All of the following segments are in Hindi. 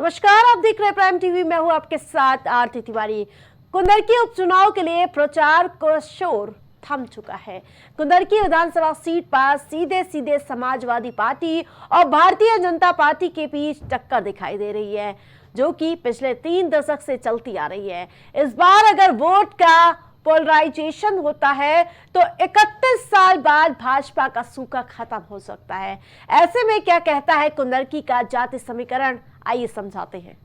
नमस्कार, आप देख रहे हैं प्राइम टीवी। मैं हूं आपके साथ आरती तिवारी। कुंदरकी उपचुनाव के लिए प्रचार का शोर थम चुका है। कुंदरकी विधानसभा सीट पर सीधे सीधे समाजवादी पार्टी और भारतीय जनता पार्टी के बीच टक्कर दिखाई दे रही है, जो कि पिछले 3 दशक से चलती आ रही है। इस बार अगर वोट का पोलराइजेशन होता है तो 31 साल बाद भाजपा का सूखा खत्म हो सकता है। ऐसे में क्या कहता है कुंदरकी का जाति समीकरण, आइए समझाते हैं।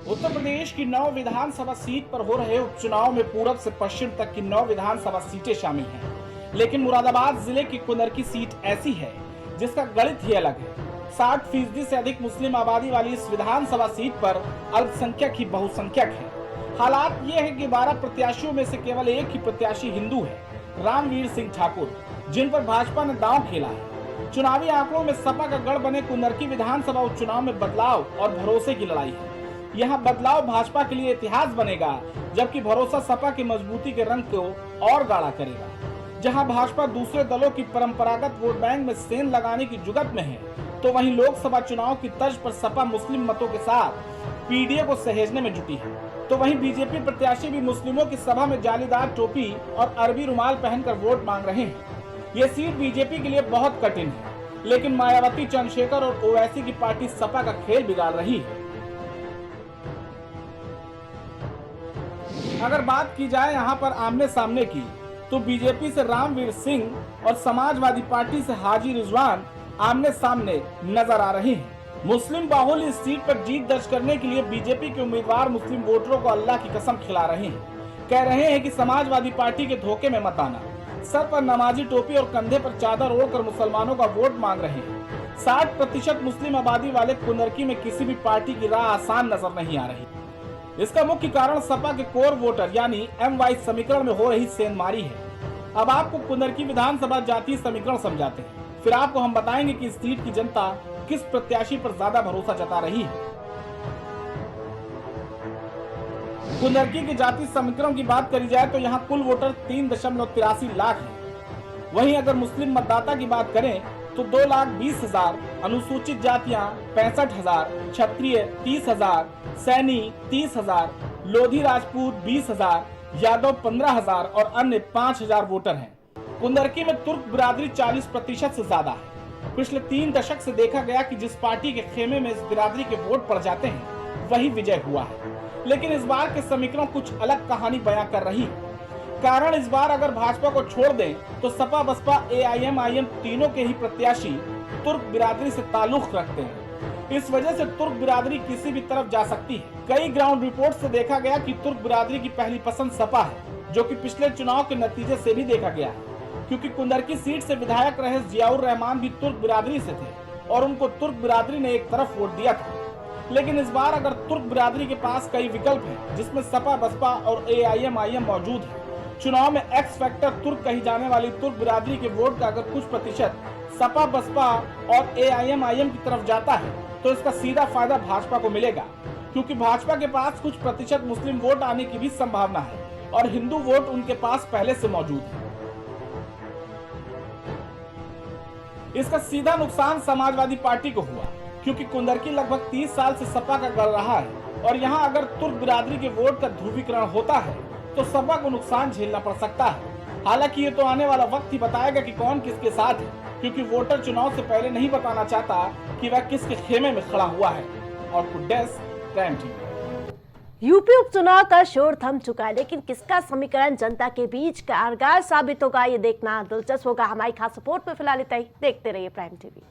उत्तर प्रदेश की 9 विधानसभा सीट पर हो रहे उपचुनाव में पूरब से पश्चिम तक की 9 विधानसभा सीटें शामिल हैं। लेकिन मुरादाबाद जिले की कुंदरकी सीट ऐसी है जिसका गणित ही अलग है। 60% से अधिक मुस्लिम आबादी वाली इस विधानसभा सीट पर अल्पसंख्यक ही बहुसंख्यक है। हालात ये है कि 12 प्रत्याशियों में से केवल एक ही प्रत्याशी हिंदू है, रामवीर सिंह ठाकुर, जिन पर भाजपा ने दांव खेला है। चुनावी आंकड़ों में सपा का गढ़ बने कुंदरकी विधानसभा उपचुनाव में बदलाव और भरोसे की लड़ाई है। यहाँ बदलाव भाजपा के लिए इतिहास बनेगा, जबकि भरोसा सपा की मजबूती के रंग को और गाढ़ा करेगा। जहाँ भाजपा दूसरे दलों की परंपरागत वोट बैंक में सेंध लगाने की जुगत में है, तो वहीं लोकसभा चुनाव की तर्ज पर सपा मुस्लिम मतों के साथ पीडीए को सहेजने में जुटी है। तो वहीं बीजेपी प्रत्याशी भी मुस्लिमों की सभा में जालीदार टोपी और अरबी रुमाल पहनकर वोट मांग रहे हैं। ये सीट बीजेपी के लिए बहुत कठिन है, लेकिन मायावती, चंद्रशेखर और ओवैसी की पार्टी सपा का खेल बिगाड़ रही है। अगर बात की जाए यहाँ पर आमने सामने की, तो बीजेपी से रामवीर सिंह और समाजवादी पार्टी से हाजी रिजवान आमने सामने नजर आ रहे हैं। मुस्लिम बाहुल इस सीट पर जीत दर्ज करने के लिए बीजेपी के उम्मीदवार मुस्लिम वोटरों को अल्लाह की कसम खिला रहे हैं। कह रहे हैं कि समाजवादी पार्टी के धोखे में मत आना। सर पर नमाजी टोपी और कंधे पर चादर ओढ़कर मुसलमानों का वोट मांग रहे हैं। 60% मुस्लिम आबादी वाले कुंदरकी में किसी भी पार्टी की राह आसान नजर नहीं आ रही। इसका मुख्य कारण सपा के कोर वोटर यानी MY समीकरण में हो रही सेंधमारी है। अब आपको कुंदरकी विधानसभा जातीय समीकरण समझाते हैं, फिर आपको हम बताएंगे कि इस सीट की जनता किस प्रत्याशी पर ज्यादा भरोसा जता रही है। कुंदरकी के जातीय समीकरण की बात करी जाए तो यहाँ कुल वोटर 3.83 लाख है। वहीं अगर मुस्लिम मतदाता की बात करें तो 2,20,000, अनुसूचित जातियां 65,000, क्षत्रिय 30,000, सैनी 30,000, लोधी राजपूत 20,000, यादव 15,000 और अन्य 5,000 वोटर हैं। कुंदरकी में तुर्क बिरादरी 40% से ज्यादा है। पिछले 3 दशक से देखा गया कि जिस पार्टी के खेमे में इस बिरादरी के वोट पड़ जाते हैं, वही विजय हुआ है। लेकिन इस बार के समीकरण कुछ अलग कहानी बयां कर रही है। कारण इस बार अगर भाजपा को छोड़ दें तो सपा, बसपा, AIM तीनों के ही प्रत्याशी तुर्क बिरादरी से ताल्लुक रखते हैं। इस वजह से तुर्क बिरादरी किसी भी तरफ जा सकती है। कई ग्राउंड रिपोर्ट से देखा गया कि तुर्क बिरादरी की पहली पसंद सपा है, जो कि पिछले चुनाव के नतीजे से भी देखा गया है, क्योंकि कुंदरकी सीट से विधायक रहे जियाउर रहमान भी तुर्क बिरादरी से थे और उनको तुर्क बिरादरी ने एक तरफ वोट दिया था। लेकिन इस बार अगर तुर्क बिरादरी के पास कई विकल्प हैं, जिसमें सपा, बसपा और AIM मौजूद है, चुनाव में एक्स फैक्टर तुर्क कही जाने वाली तुर्क बिरादरी के वोट का अगर कुछ प्रतिशत सपा, बसपा और AIM की तरफ जाता है, तो इसका सीधा फायदा भाजपा को मिलेगा, क्योंकि भाजपा के पास कुछ प्रतिशत मुस्लिम वोट आने की भी संभावना है और हिंदू वोट उनके पास पहले से मौजूद है। इसका सीधा नुकसान समाजवादी पार्टी को हुआ, क्योंकि कुंदरकी लगभग 30 साल से सपा का गढ़ रहा है और यहाँ अगर तुर्क बिरादरी के वोट का ध्रुवीकरण होता है तो सपा को नुकसान झेलना पड़ सकता है। हालांकि ये तो आने वाला वक्त ही बताएगा कि कौन किसके साथ है, क्योंकि वोटर चुनाव से पहले नहीं बताना चाहता कि वह किसके खेमे में खड़ा हुआ है। और डेस्क प्राइम टीवी। यूपी उपचुनाव का शोर थम चुका है, लेकिन किसका समीकरण जनता के बीच कारगर साबित होगा, ये देखना दिलचस्प होगा। हमारी खास रिपोर्ट में फिलहाल इतना ही। देखते रहिए प्राइम टीवी।